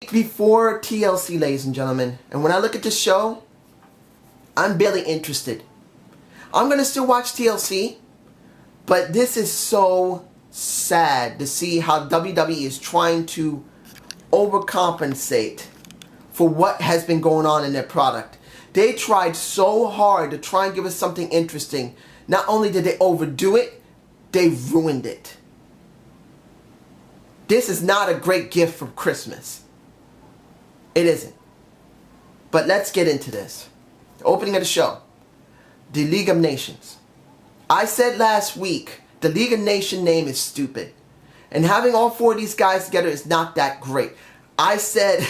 Before TLC, ladies and gentlemen, and when I look at this show, I'm barely interested. I'm gonna still watch TLC, but this is so sad to see how WWE is trying to overcompensate for what has been going on in their product. They tried so hard to try and give us something interesting. Not only did they overdo it, they ruined it. This is not a great gift for Christmas. It isn't. But let's get into this. The opening of the show. The League of Nations. I said last week, the League of Nations name is stupid. And having all four of these guys together is not that great. I said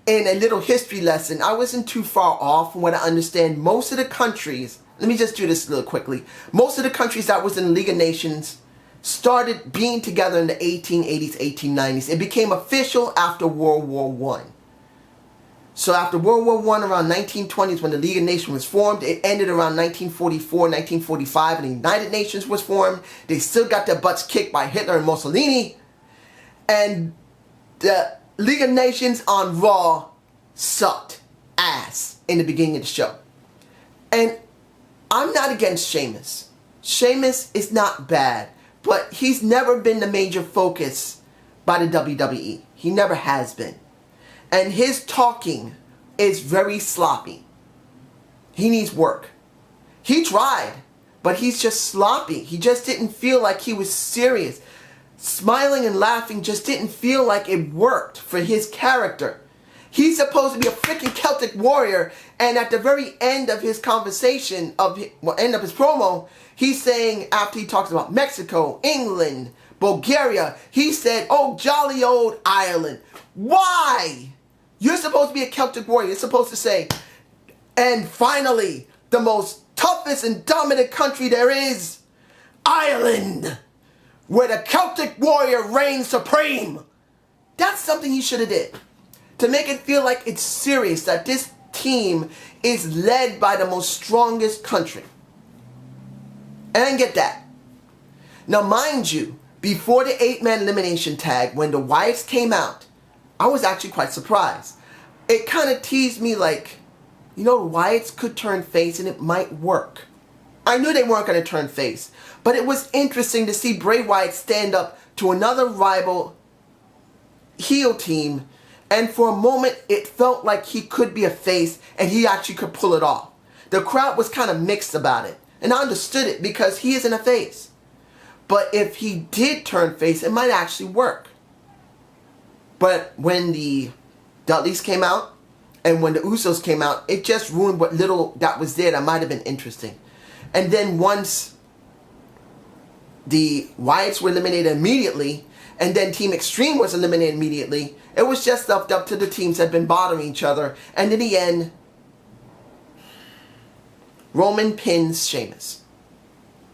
in a little history lesson, I wasn't too far off from what I understand. Most of the countries, let me just do this a little quickly. Most of the countries that was in the League of Nations started being together in the 1880s, 1890s. It became official after World War I. So after World War I, around 1920s, when the League of Nations was formed, it ended around 1944, 1945, and the United Nations was formed. They still got their butts kicked by Hitler and Mussolini. And the League of Nations on Raw sucked ass in the beginning of the show. And I'm not against Sheamus. Sheamus is not bad, but he's never been the major focus by the WWE. He never has been. And his talking is very sloppy. He needs work. He tried, but he's just sloppy. He just didn't feel like he was serious. Smiling and laughing just didn't feel like it worked for his character. He's supposed to be a freaking Celtic warrior, and at the very end of his conversation, end of his promo, he's saying, after he talks about Mexico, England, Bulgaria, he said, "Oh, jolly old Ireland." Why? You're supposed to be a Celtic warrior. You're supposed to say, "And finally, the most toughest and dominant country there is, Ireland, where the Celtic warrior reigns supreme." That's something he should have did. To make it feel like it's serious, that this team is led by the most strongest country. And I didn't get that. Now, mind you, before the 8-man elimination tag, when the Wyatts came out, I was actually quite surprised. It kind of teased me like, you know, the Wyatts could turn face and it might work. I knew they weren't going to turn face, but it was interesting to see Bray Wyatt stand up to another rival heel team, and for a moment it felt like he could be a face and he actually could pull it off. The crowd was kind of mixed about it, and I understood it because he isn't a face. But if he did turn face, it might actually work. But when the Dudleys came out and when the Usos came out, it just ruined what little that was there that might have been interesting. And then once the Wyatts were eliminated immediately, and then Team Extreme was eliminated immediately, it was just left up to the teams that had been bothering each other. And in the end, Roman pins Sheamus.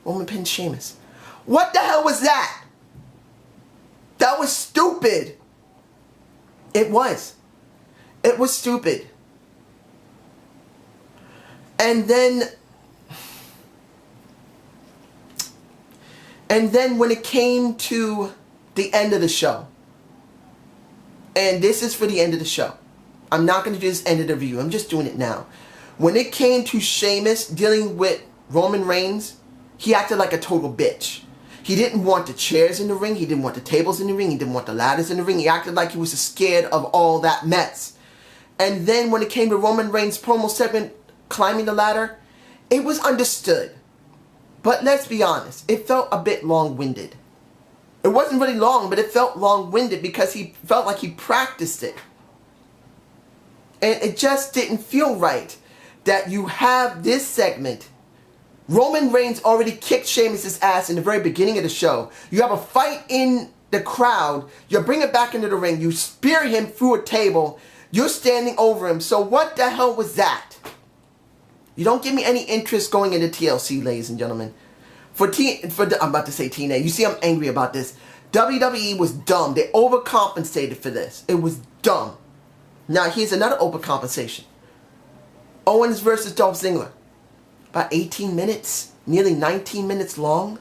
Roman pins Sheamus. What the hell was that? That was stupid. It was. It was stupid. And then when it came to the end of the show, and this is for the end of the show, I'm not going to do this end of the review, I'm just doing it now. When it came to Sheamus dealing with Roman Reigns, he acted like a total bitch. He didn't want the chairs in the ring. He didn't want the tables in the ring. He didn't want the ladders in the ring. He acted like he was scared of all that mess. And then when it came to Roman Reigns' promo segment, climbing the ladder, it was understood. But let's be honest, it felt a bit long-winded. It wasn't really long, but it felt long-winded because he felt like he practiced it. And it just didn't feel right that you have this segment. Roman Reigns already kicked Sheamus' ass in the very beginning of the show. You have a fight in the crowd. You bring it back into the ring. You spear him through a table. You're standing over him. So what the hell was that? You don't give me any interest going into TLC, ladies and gentlemen. I'm about to say TNA. You see, I'm angry about this. WWE was dumb. They overcompensated for this. It was dumb. Now, here's another overcompensation. Owens versus Dolph Ziggler. About 18 minutes, nearly 19 minutes long.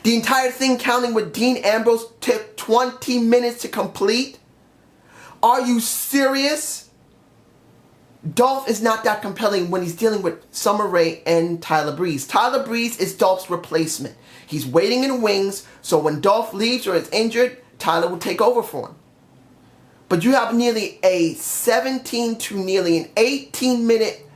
The entire thing, counting with Dean Ambrose, took 20 minutes to complete. Are you serious? Dolph is not that compelling when he's dealing with Summer Rae and Tyler Breeze. Tyler Breeze is Dolph's replacement. He's waiting in the wings, so when Dolph leaves or is injured, Tyler will take over for him. But you have nearly a 17 to nearly an 18-minute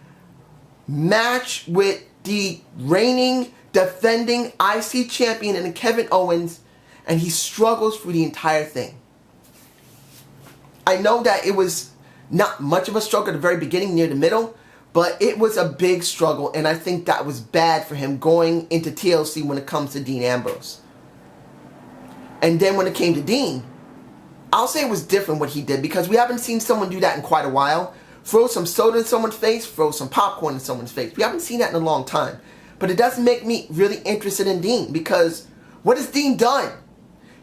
match with the reigning, defending IC champion and Kevin Owens, and he struggles through the entire thing. I know that it was not much of a struggle at the very beginning, near the middle, but it was a big struggle, and I think that was bad for him going into TLC when it comes to Dean Ambrose. And then when it came to Dean, I'll say it was different what he did, because we haven't seen someone do that in quite a while. Throw some soda in someone's face, throw some popcorn in someone's face. We haven't seen that in a long time. But it doesn't make me really interested in Dean, because what has Dean done?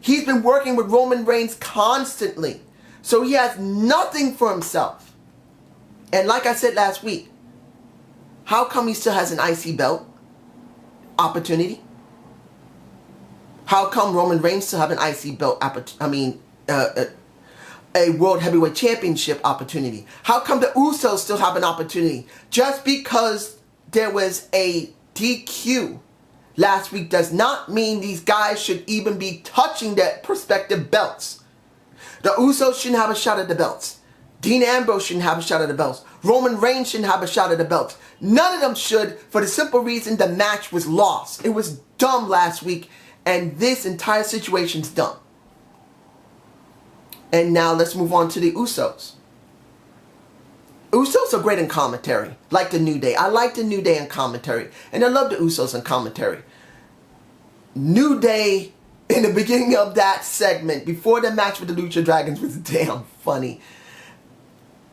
He's been working with Roman Reigns constantly. So he has nothing for himself. And like I said last week, how come he still has an IC belt opportunity? How come Roman Reigns still have an IC belt a World Heavyweight Championship opportunity? How come the Usos still have an opportunity? Just because there was a DQ last week does not mean these guys should even be touching their prospective belts. The Usos shouldn't have a shot at the belts. Dean Ambrose shouldn't have a shot at the belts. Roman Reigns shouldn't have a shot at the belts. None of them should, for the simple reason the match was lost. It was dumb last week, and this entire situation's dumb. And now let's move on to the Usos. Usos are great in commentary, like the New Day. I like the New Day in commentary, and I love the Usos in commentary. New Day, in the beginning of that segment, before the match with the Lucha Dragons, was damn funny.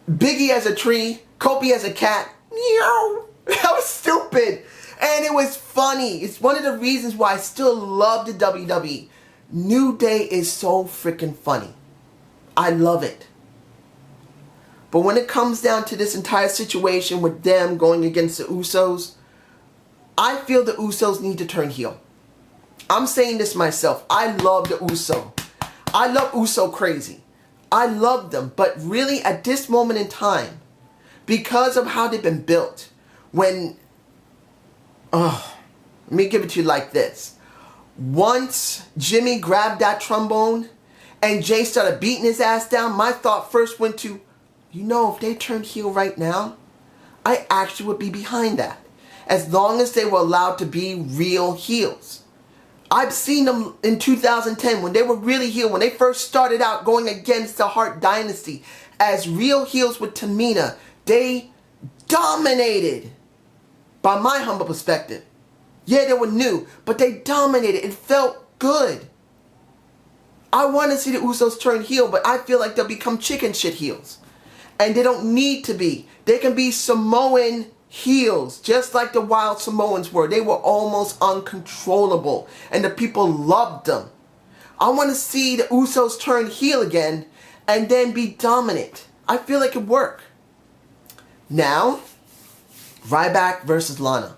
Biggie as a tree, Kofi as a cat. Meow. That was stupid. And it was funny. It's one of the reasons why I still love the WWE. New Day is so freaking funny. I love it. But when it comes down to this entire situation with them going against the Usos, I feel the Usos need to turn heel. I'm saying this myself. I love the Uso. I love Uso crazy. I love them. But really at this moment in time, because of how they've been built, let me give it to you like this. Once Jimmy grabbed that trombone and Jay started beating his ass down, my thought first went to, you know, if they turned heel right now, I actually would be behind that. As long as they were allowed to be real heels. I've seen them in 2010 when they were really heel, when they first started out going against the Hart Dynasty. As real heels with Tamina, they dominated, by my humble perspective. Yeah, they were new, but they dominated. It felt good. I want to see the Usos turn heel, but I feel like they'll become chicken shit heels. And they don't need to be. They can be Samoan heels, just like the Wild Samoans were. They were almost uncontrollable, and the people loved them. I want to see the Usos turn heel again, and then be dominant. I feel like it would work. Now, Ryback versus Lana.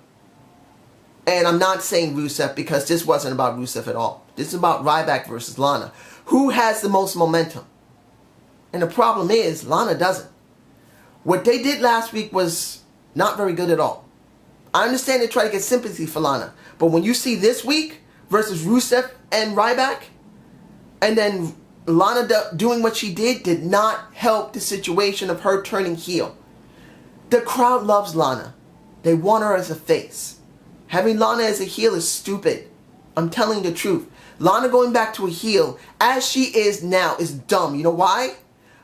And I'm not saying Rusev, because this wasn't about Rusev at all. This is about Ryback versus Lana. Who has the most momentum? And the problem is, Lana doesn't. What they did last week was not very good at all. I understand they try to get sympathy for Lana. But when you see this week versus Rusev and Ryback, and then Lana doing what she did not help the situation of her turning heel. The crowd loves Lana. They want her as a face. Having Lana as a heel is stupid. I'm telling the truth. Lana going back to a heel, as she is now, is dumb. You know why?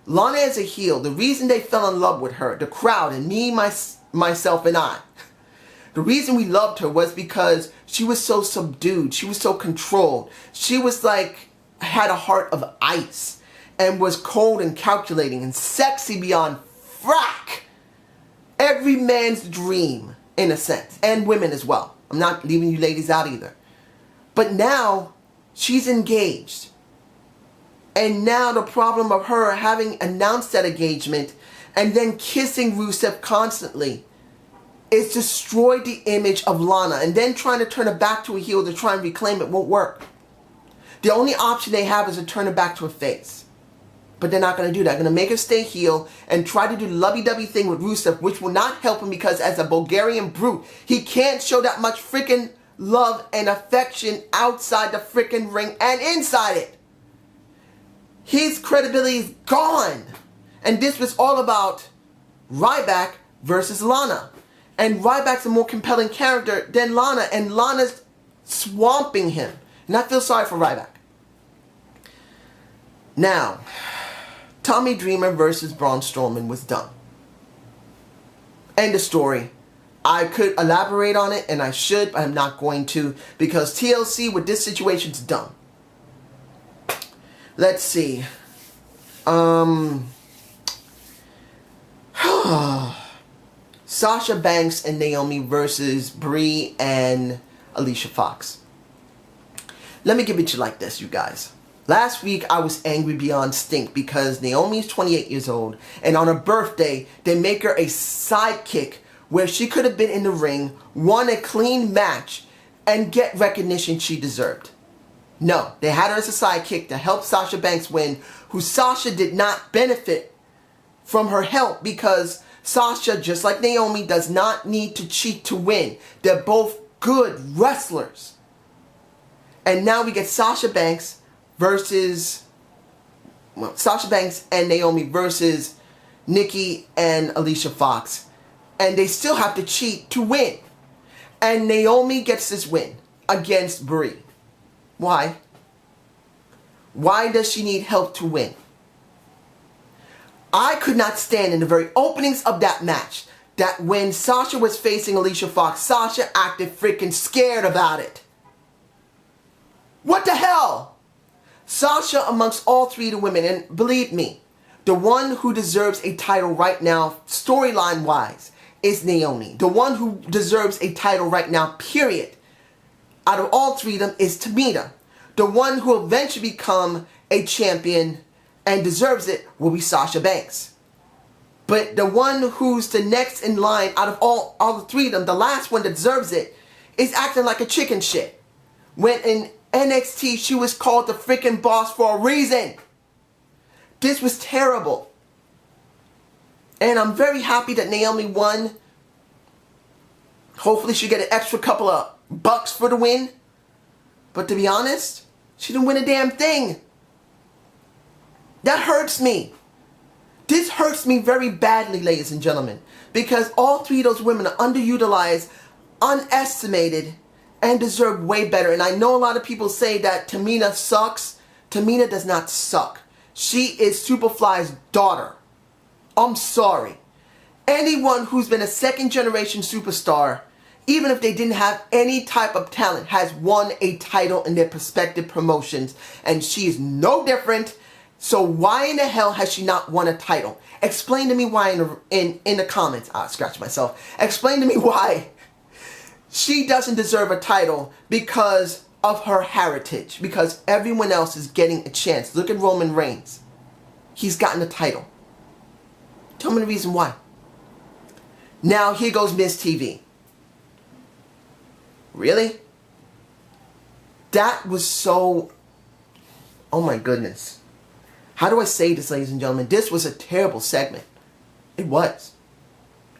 Lana as a heel, the reason they fell in love with her, the crowd, and me, myself, and I, the reason we loved her was because she was so subdued. She was so controlled. She was like, had a heart of ice, and was cold and calculating and sexy beyond frack. Every man's dream, in a sense, and women as well. I'm not leaving you ladies out either. But now, she's engaged. And now the problem of her having announced that engagement and then kissing Rusev constantly is destroyed the image of Lana. And then trying to turn her back to a heel to try and reclaim it won't work. The only option they have is to turn her back to a face. But they're not going to do that. They're going to make her stay heel and try to do the lovey-dovey thing with Rusev, which will not help him because as a Bulgarian brute, he can't show that much freaking love and affection outside the freaking ring and inside it. His credibility is gone. And this was all about Ryback versus Lana. And Ryback's a more compelling character than Lana, and Lana's swamping him. And I feel sorry for Ryback. Now, Tommy Dreamer versus Braun Strowman was done. End of story. I could elaborate on it, and I should, but I'm not going to, because TLC with this situation's done. Let's see. Sasha Banks and Naomi versus Brie and Alicia Fox. Let me give it to you like this, you guys. Last week, I was angry beyond stink because Naomi's 28 years old, and on her birthday, they make her a sidekick where she could have been in the ring, won a clean match, and get recognition she deserved. No, they had her as a sidekick to help Sasha Banks win, who Sasha did not benefit from her help because Sasha, just like Naomi, does not need to cheat to win. They're both good wrestlers. And now we get Sasha Banks versus, well, Sasha Banks and Naomi versus Nikki and Alicia Fox. And they still have to cheat to win. And Naomi gets this win against Brie. Why? Why does she need help to win? I could not stand in the very openings of that match that when Sasha was facing Alicia Fox, Sasha acted freaking scared about it. What the hell? Sasha, amongst all three of the women, and believe me, the one who deserves a title right now, storyline-wise, is Naomi. The one who deserves a title right now, period, out of all three of them, is Tamina. The one who will eventually become a champion and deserves it will be Sasha Banks. But the one who's the next in line out of all the three of them, the last one that deserves it, is acting like a chicken shit. When in NXT, she was called the freaking boss for a reason. This was terrible. And I'm very happy that Naomi won. Hopefully she'll get an extra couple of bucks for the win. But to be honest, she didn't win a damn thing. That hurts me. This hurts me very badly, ladies and gentlemen. Because all three of those women are underutilized, unestimated, and deserve way better. And I know a lot of people say that Tamina sucks. Tamina does not suck. She is Superfly's daughter. I'm sorry. Anyone who's been a second generation superstar, even if they didn't have any type of talent, has won a title in their prospective promotions. And she is no different. So why in the hell has she not won a title? Explain to me why in the comments. I'll scratch myself. Explain to me why she doesn't deserve a title because of her heritage. Because everyone else is getting a chance. Look at Roman Reigns. He's gotten a title. Tell me the reason why. Now here goes Miss TV. Really? That was so... Oh my goodness. How do I say this, ladies and gentlemen? This was a terrible segment. It was.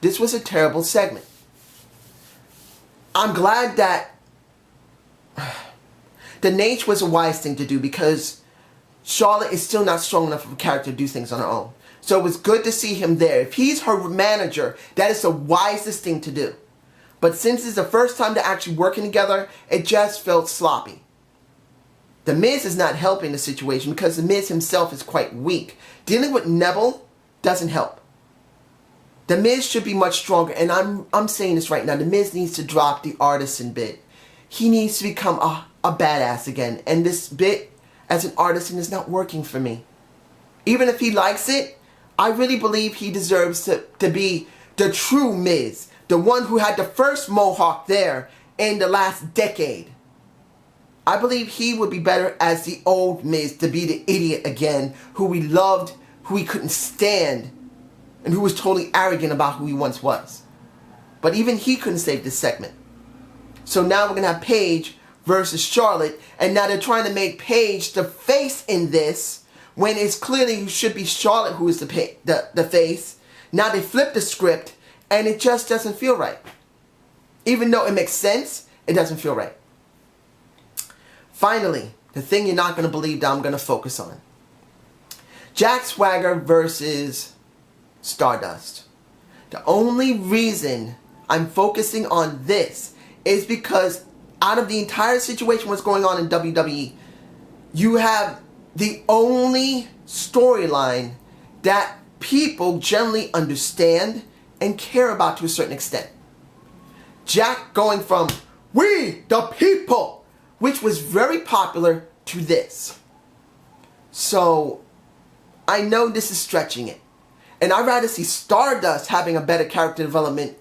This was a terrible segment. I'm glad that the Nate was a wise thing to do because Charlotte is still not strong enough of a character to do things on her own. So it was good to see him there. If he's her manager, that is the wisest thing to do. But since it's the first time they're actually working together, it just felt sloppy. The Miz is not helping the situation because The Miz himself is quite weak. Dealing with Neville doesn't help. The Miz should be much stronger, and I'm saying this right now. The Miz needs to drop the artisan bit. He needs to become a badass again, and this bit as an artisan is not working for me. Even if he likes it, I really believe he deserves to be the true Miz, the one who had the first mohawk there in the last decade. I believe he would be better as the old Miz, to be the idiot again, who we loved, who we couldn't stand, and who was totally arrogant about who he once was. But even he couldn't save this segment. So now we're going to have Paige versus Charlotte, and now they're trying to make Paige the face in this, when it's clearly should be Charlotte who is the face. Now they flip the script and it just doesn't feel right. Even though it makes sense, it doesn't feel right. Finally, the thing you're not going to believe that I'm going to focus on. Jack Swagger versus Stardust. The only reason I'm focusing on this is because out of the entire situation what's going on in WWE, you have the only storyline that people generally understand and care about to a certain extent. Jack going from "We the people," which was very popular, to this. So I know this is stretching it. And I'd rather see Stardust having a better character development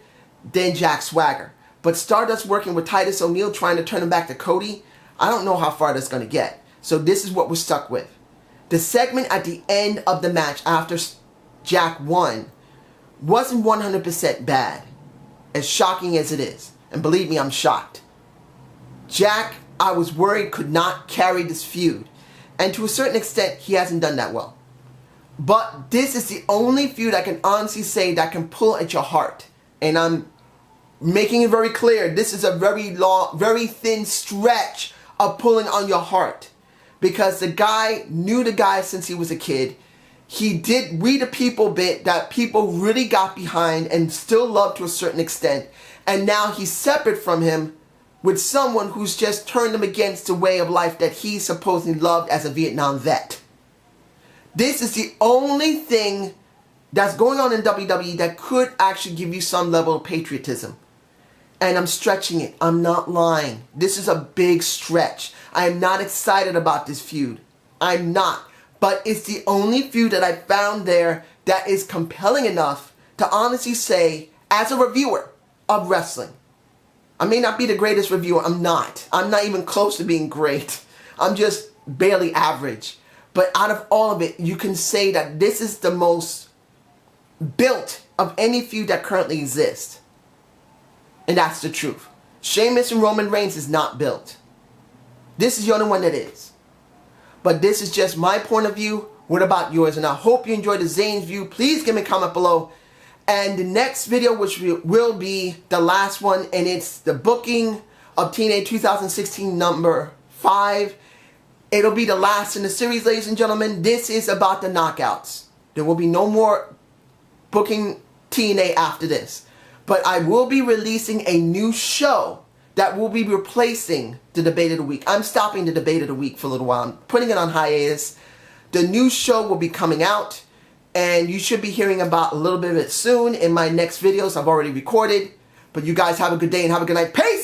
than Jack Swagger. But Stardust working with Titus O'Neil trying to turn him back to Cody, I don't know how far that's going to get. So this is what we're stuck with. The segment at the end of the match after Jack won wasn't 100% bad, as shocking as it is. And believe me, I'm shocked. Jack, I was worried, could not carry this feud. And to a certain extent, he hasn't done that well. But this is the only feud I can honestly say that can pull at your heart. And I'm making it very clear, this is a very long, very thin stretch of pulling on your heart. Because the guy knew the guy since he was a kid. He did We the People bit that people really got behind and still loved to a certain extent. And now he's separate from him with someone who's just turned him against the way of life that he supposedly loved as a Vietnam vet. This is the only thing that's going on in WWE that could actually give you some level of patriotism. And I'm stretching it. I'm not lying. This is a big stretch. I am not excited about this feud. I'm not. But it's the only feud that I found there that is compelling enough to honestly say, as a reviewer of wrestling, I may not be the greatest reviewer. I'm not. I'm not even close to being great. I'm just barely average. But out of all of it, you can say that this is the most built of any feud that currently exists. And that's the truth. Sheamus and Roman Reigns is not built. This is the only one that is. But this is just my point of view. What about yours? And I hope you enjoyed the Zane's view. Please give me a comment below. And the next video, which will be the last one, and it's the booking of TNA 2016 number 5. It'll be the last in the series, ladies and gentlemen. This is about the knockouts. There will be no more booking TNA after this. But I will be releasing a new show that will be replacing the Debate of the Week. I'm stopping the Debate of the Week for a little while. I'm putting it on hiatus. The new show will be coming out. And you should be hearing about a little bit of it soon in my next videos I've already recorded. But you guys have a good day and have a good night. Peace!